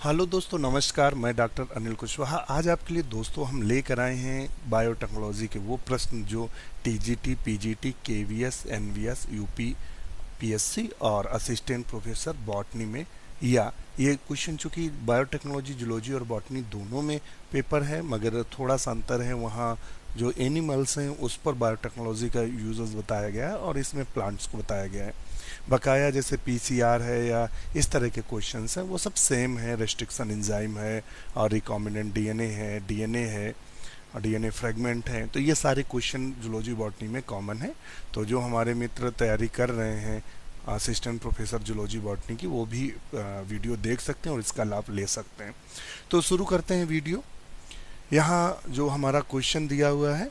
Hello दोस्तों, नमस्कार। मैं डॉक्टर अनिल कुशवाहा। आज आपके लिए दोस्तों हम लेकर आए हैं बायोटेक्नोलॉजी के वो प्रश्न जो TGT, PGT, KVS, NVS, UP, PSC और असिस्टेंट प्रोफेसर बॉटनी में, या ये क्वेश्चन चूँकि बायोटेक्नोलॉजी, जूलॉजी और बॉटनी दोनों में पेपर है, मगर थोड़ा सा अंतर है। वहाँ जो एनिमल्स हैं उस पर बायोटेक्नोलॉजी का यूजेस बताया गया है और इसमें प्लांट्स को बताया गया है। बकाया जैसे पीसीआर है या इस तरह के क्वेश्चंस हैं वो सब सेम है। रेस्ट्रिक्शन एंजाइम है और रिकॉम्बिनेंट डीएनए है और डीएनए फ्रेगमेंट हैं। तो ये सारे क्वेश्चन जूलॉजी बॉटनी में कॉमन है। तो जो हमारे मित्र तैयारी कर रहे हैं असिस्टेंट प्रोफेसर जूलॉजी बॉटनी की, वो भी वीडियो देख सकते हैं और इसका लाभ ले सकते हैं। तो शुरू करते हैं वीडियो। यहाँ जो हमारा क्वेश्चन दिया हुआ है,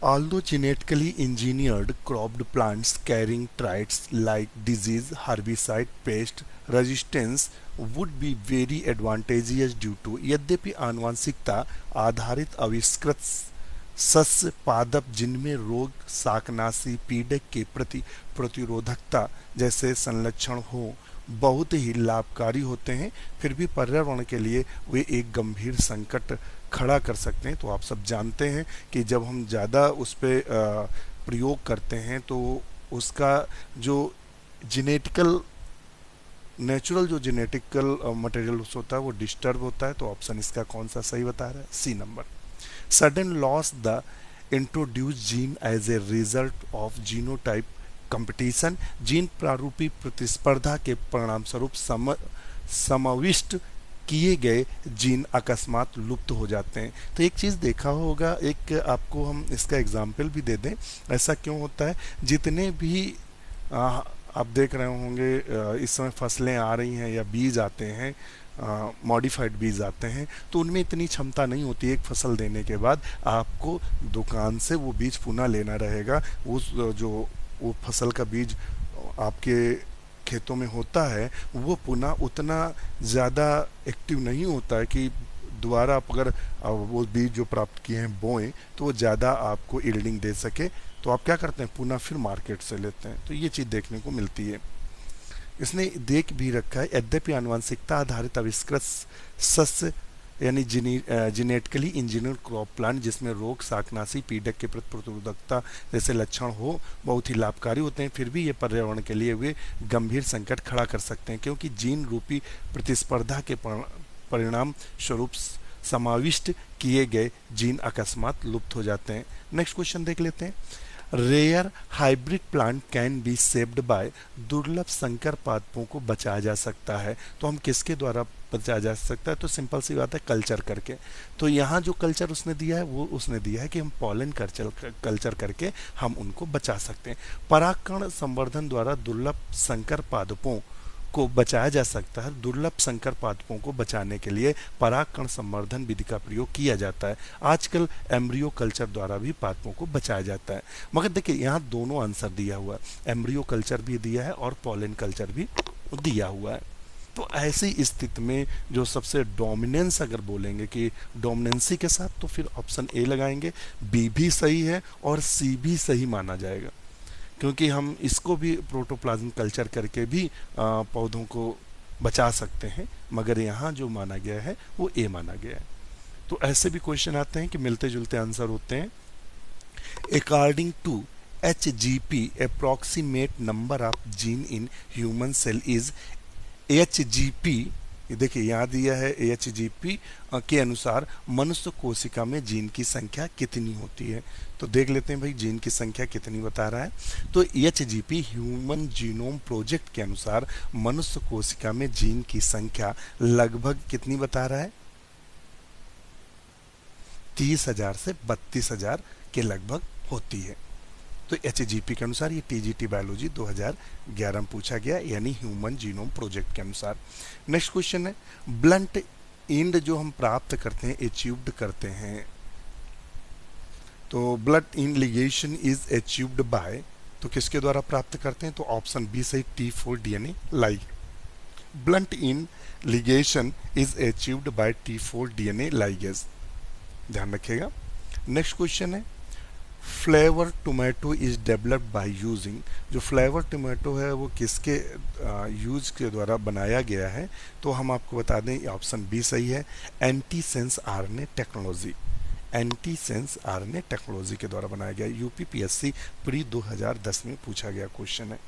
although genetically engineered cropped plants carrying traits like disease, herbicide, pest resistance would be very advantageous due to, यद्यपि आनुवंशिकता आधारित आविष्कृत सस्य पादप जिनमें रोग, शाकनाशी, पीड़क के प्रति प्रतिरोधकता जैसे संलक्षण हो, बहुत ही लाभकारी होते हैं, फिर भी पर्यावरण के लिए वे एक गंभीर संकट खड़ा कर सकते हैं। तो आप सब जानते हैं कि जब हम ज़्यादा उस पर प्रयोग करते हैं तो उसका जो जेनेटिकल नेचुरल जो जेनेटिकल मटेरियल होता है वो डिस्टर्ब होता है। तो ऑप्शन इसका कौन सा सही बता रहा है? C number. Sudden loss the introduce gene as a result of genotype competition, gene प्रारूपी प्रतिस्पर्धा के परिणाम स्वरूप समाविष्ट किए गए जीन अकस्मात लुप्त हो जाते हैं। तो एक चीज़ देखा होगा, एक आपको हम इसका एग्जाम्पल भी दे दें। ऐसा क्यों होता है? जितने भी आप देख रहे होंगे इस समय फसलें आ रही हैं या बीज आते हैं, मॉडिफाइड बीज आते हैं, तो उनमें इतनी क्षमता नहीं होती। एक फसल देने के बाद आपको दुकान से वो बीज पुनः लेना रहेगा। वो फसल का बीज आपके खेतों में होता है वो पुनः उतना ज़्यादा एक्टिव नहीं होता है कि दोबारा आप अगर वो बीज जो प्राप्त किए हैं बोएं तो वो ज़्यादा आपको यील्डिंग दे सके। तो आप क्या करते हैं? पुनः फिर मार्केट से लेते हैं। तो ये चीज़ देखने को मिलती है। इसने देख भी रखा है, यद्यपि आनुवंशिकता आधारित आविष्कृत सस्य यानी जेनेटिकली इंजीनियर क्रॉप प्लांट जिसमें रोग, शाकनाशी, पीड़क के प्रति प्रतिरोधकता जैसे लक्षण हो, बहुत ही लाभकारी होते हैं, फिर भी ये पर्यावरण के लिए वे गंभीर संकट खड़ा कर सकते हैं, क्योंकि जीन रूपी प्रतिस्पर्धा के परिणाम स्वरूप समाविष्ट किए गए जीन अकस्मात लुप्त हो जाते हैं। नेक्स्ट क्वेश्चन देख लेते हैं। Rare hybrid plant can be saved by, दुर्लभ संकर पादपों को बचाया जा सकता है। तो हम किसके द्वारा बचाया जा सकता है? तो सिंपल सी बात है, कल्चर करके। तो यहाँ जो कल्चर उसने दिया है वो उसने दिया है कि हम पॉलन कल्चर करके हम उनको बचा सकते हैं। परागकण संवर्धन द्वारा दुर्लभ संकर पादपों को बचाया जा सकता है। दुर्लभ संकर पादपों को बचाने के लिए परागकण संवर्धन विधि का प्रयोग किया जाता है। आजकल एम्ब्रियो कल्चर द्वारा भी पादपों को बचाया जाता है। मगर देखिए यहाँ दोनों आंसर दिया हुआ है, एम्ब्रियो कल्चर भी दिया है और पॉलन कल्चर भी दिया हुआ है। तो ऐसी स्थिति में जो सबसे डोमिनेंस अगर बोलेंगे कि डोमिनेंसी के साथ, तो फिर ऑप्शन ए लगाएंगे। बी भी सही है और सी भी सही माना जाएगा, क्योंकि हम इसको भी प्रोटोप्लाज्म कल्चर करके भी पौधों को बचा सकते हैं, मगर यहाँ जो माना गया है वो ए माना गया है। तो ऐसे भी क्वेश्चन आते हैं कि मिलते जुलते आंसर होते हैं। According to HGP approximate number of gene in human cell is HGP, देखिए यहाँ दिया है HGP के अनुसार मनुष्य कोशिका में जीन की संख्या कितनी होती है। तो देख लेते हैं भाई जीन की संख्या कितनी बता रहा है। तो HGP ह्यूमन जीनोम प्रोजेक्ट के अनुसार मनुष्य कोशिका में जीन की संख्या लगभग कितनी बता रहा है? 30,000 से 32,000 के लगभग होती है। तो HGP के अनुसार, ये TGT बायोलॉजी 2011 में पूछा गया, यानी ह्यूमन जीनोम प्रोजेक्ट के अनुसार। नेक्स्ट क्वेश्चन है, ब्लंट एंड जो हम प्राप्त करते हैं, अचीव्ड करते हैं, तो blunt and ligation is achieved by, तो किसके द्वारा प्राप्त करते हैं? तो ऑप्शन बी सही, T4 DNA ligase. Blunt and ligation is achieved by T4 DNA ligase, ध्यान रखिएगा। नेक्स्ट क्वेश्चन है, flavour tomato is developed by using, जो फ्लेवर टोमेटो है वो किसके यूज के द्वारा बनाया गया है, तो हम आपको बता दें ऑप्शन बी सही है, antisense RNA technology, antisense RNA technology के द्वारा बनाया गया। यूपीपीएससी प्री 2010 में पूछा गया क्वेश्चन है।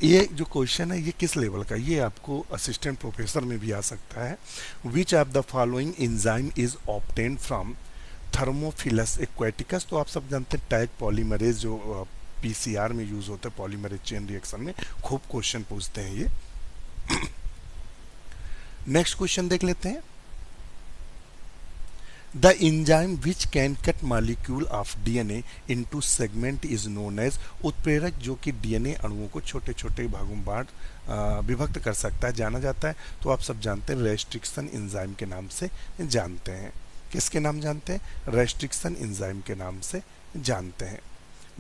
ये जो क्वेश्चन है ये किस लेवल का, ये आपको असिस्टेंट प्रोफेसर में भी आ सकता है। Which of the following enzyme is obtained from thermophilus aquaticus, तो आप सब जानते हैं टैग पॉलीमरेज जो पीसीआर में यूज होता है, पॉलीमरेज चेन रिएक्शन में खूब क्वेश्चन पूछते हैं ये। नेक्स्ट क्वेश्चन देख लेते हैं। The enzyme which can cut molecule of DNA into segment is known as, उत्प्रेरक जो कि डीएनए अणुओं को छोटे छोटे भागों में बांट विभक्त कर सकता है, जाना जाता है, तो आप सब जानते हैं रेस्ट्रिक्शन एंजाइम के नाम से जानते हैं। किसके नाम जानते हैं? रेस्ट्रिक्शन एंजाइम के नाम से जानते हैं।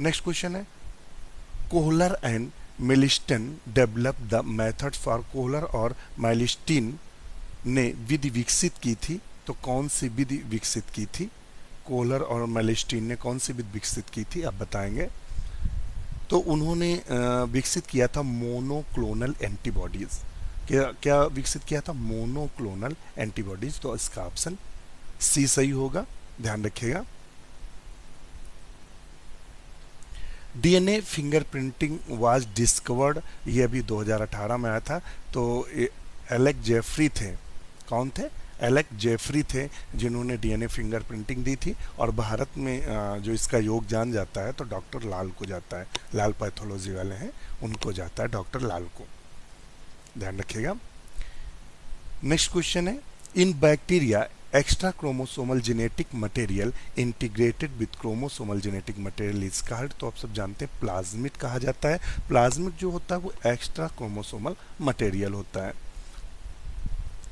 नेक्स्ट क्वेश्चन है, Kohler and Milstein develop the method for, Kohler और मेलिस्टिन ने विधि विकसित की थी, तो कौन सी विधि विकसित की थी? कोहलर और मेलिस्टिन ने कौन सी विधि विकसित की थी, आप बताएंगे। तो उन्होंने विकसित किया था मोनोक्लोनल एंटीबॉडीज। क्या विकसित किया था? मोनोक्लोनल एंटीबॉडीज, तो इसका ऑप्शन सी सही होगा, ध्यान रखिएगा। डीएनए फिंगरप्रिंटिंग वाज डिस्कवर्ड, ये अभी 2018 में आया था, तो एलेक जेफरी थे। कौन थे? एलेक जेफरी थे, जिन्होंने डीएनए फिंगरप्रिंटिंग दी थी। और भारत में जो इसका योग जान जाता है तो डॉक्टर लाल को जाता है, लाल पैथोलॉजी वाले हैं उनको जाता है, डॉक्टर लाल को, ध्यान रखिएगा। नेक्स्ट क्वेश्चन है, इन bacteria extra chromosomal genetic material integrated with chromosomal genetic material is called, तो आप सब जानते हैं प्लाज्मिड कहा जाता है। प्लाज्मिड जो होता है वो एक्स्ट्रा क्रोमोसोमल मटेरियल होता है।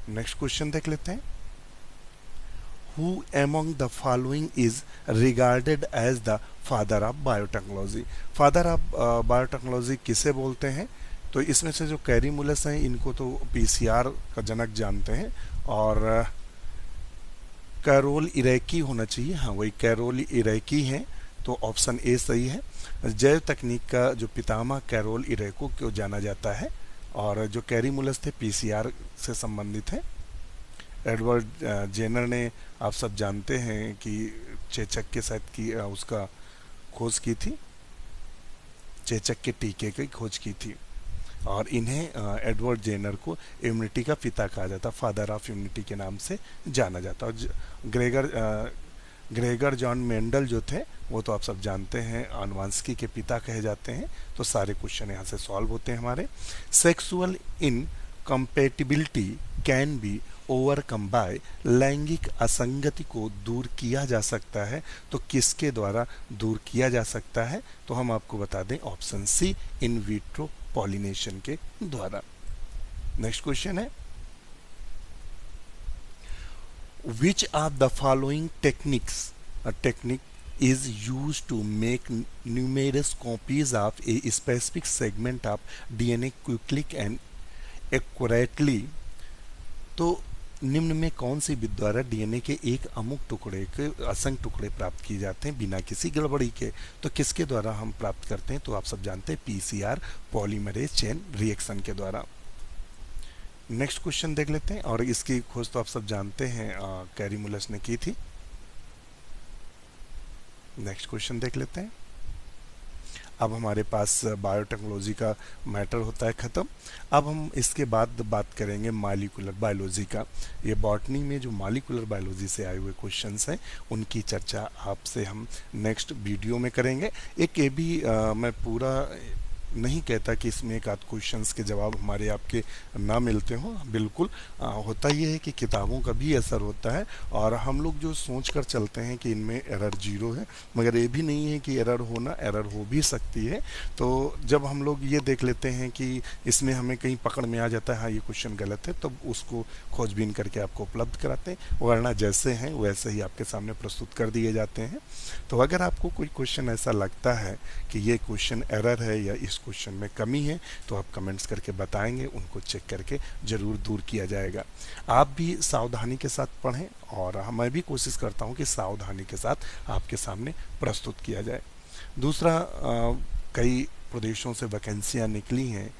नेक्स्ट क्वेश्चन देख लेते हैं, who among the following is regarded as the father of biotechnology, father of biotechnology किसे बोलते हैं? तो इसमें से जो कैरीमुलस हैं इनको तो पीसीआर का जनक जानते हैं, और कैरोल इरेकी होना चाहिए, हाँ वही कैरोल इरेकी हैं, तो ऑप्शन ए सही है। जैव तकनीक का जो पितामह कैरोल इरेको को जाना जाता है, और जो कैरीमुलस थे पीसीआर से संबंधित है। एडवर्ड जेनर ने, आप सब जानते हैं कि चेचक के साथ की उसका खोज की थी, चेचक के टीके की खोज की थी, और इन्हें एडवर्ड जेनर को इम्यूनिटी का पिता कहा जाता, फादर ऑफ इम्यूनिटी के नाम से जाना जाता। और ग्रेगर जॉन मेंडल जो थे वो तो आप सब जानते हैं आनुवांशिकी के पिता कहे जाते हैं। तो सारे क्वेश्चन यहाँ से सॉल्व होते हैं हमारे। Sexual incompatibility can be overcome bye, लैंगिक असंगति को दूर किया जा सकता है, तो किसके द्वारा दूर किया जा सकता है? तो हम आपको बता दें option C, in vitro pollination के द्वारा। नेक्स्ट क्वेश्चन है, which of the following technique is used to make numerous copies of a specific segment of DNA quickly and accurately, तो निम्न में कौन सी विधि द्वारा डीएनए के एक अमुक टुकड़े के असंख्य टुकड़े प्राप्त किए जाते हैं बिना किसी गड़बड़ी के? तो किसके द्वारा हम प्राप्त करते हैं? तो आप सब जानते हैं पीसीआर पॉलीमरेज चेन रिएक्शन के द्वारा। नेक्स्ट क्वेश्चन देख लेते हैं, और इसकी खोज तो आप सब जानते हैं कैरीमुलस ने की थी। नेक्स्ट क्वेश्चन देख लेते हैं। अब हमारे पास बायोटेक्नोलॉजी का मैटर होता है ख़त्म। अब हम इसके बाद बात करेंगे मॉलिक्यूलर बायोलॉजी का। ये बॉटनी में जो मॉलिक्यूलर बायोलॉजी से आए हुए क्वेश्चंस हैं उनकी चर्चा आपसे हम नेक्स्ट वीडियो में करेंगे। एक ये भी मैं पूरा नहीं कहता कि इसमें एक आध क्वेश्चंस के जवाब हमारे आपके ना मिलते हों, बिल्कुल होता ये है कि किताबों का भी असर होता है, और हम लोग जो सोच कर चलते हैं कि इनमें एरर 0 है, मगर ये भी नहीं है कि एरर होना, एरर हो भी सकती है। तो जब हम लोग ये देख लेते हैं कि इसमें हमें कहीं पकड़ में आ जाता है हाँ ये क्वेश्चन गलत है, तब उसको खोजबीन करके आपको उपलब्ध कराते हैं, वरना जैसे हैं वैसे ही आपके सामने प्रस्तुत कर दिए जाते हैं। तो अगर आपको कोई क्वेश्चन ऐसा लगता है कि ये क्वेश्चन एरर है या इस क्वेश्चन में कमी है तो आप कमेंट्स करके बताएंगे, उनको चेक करके ज़रूर दूर किया जाएगा। आप भी सावधानी के साथ पढ़ें और मैं भी कोशिश करता हूँ कि सावधानी के साथ आपके सामने प्रस्तुत किया जाए। दूसरा, कई प्रदेशों से वैकेंसियाँ निकली हैं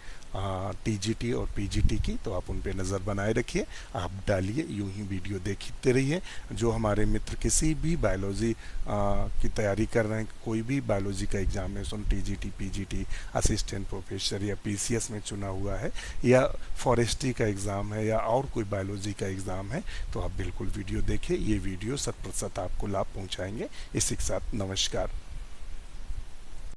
टीजीटी और पीजीटी की, तो आप उन पे नज़र बनाए रखिए, आप डालिए, यूं ही वीडियो देखते रहिए। जो हमारे मित्र किसी भी बायोलॉजी की तैयारी कर रहे हैं, कोई भी बायोलॉजी का examination TGT PGT assistant professor या पीसीएस में चुना हुआ है, या फॉरेस्ट्री का एग्ज़ाम है, या और कोई बायोलॉजी का एग्ज़ाम है, तो आप बिल्कुल वीडियो देखिए। ये वीडियो 100% आपको लाभ पहुँचाएंगे। इसी के साथ नमस्कार।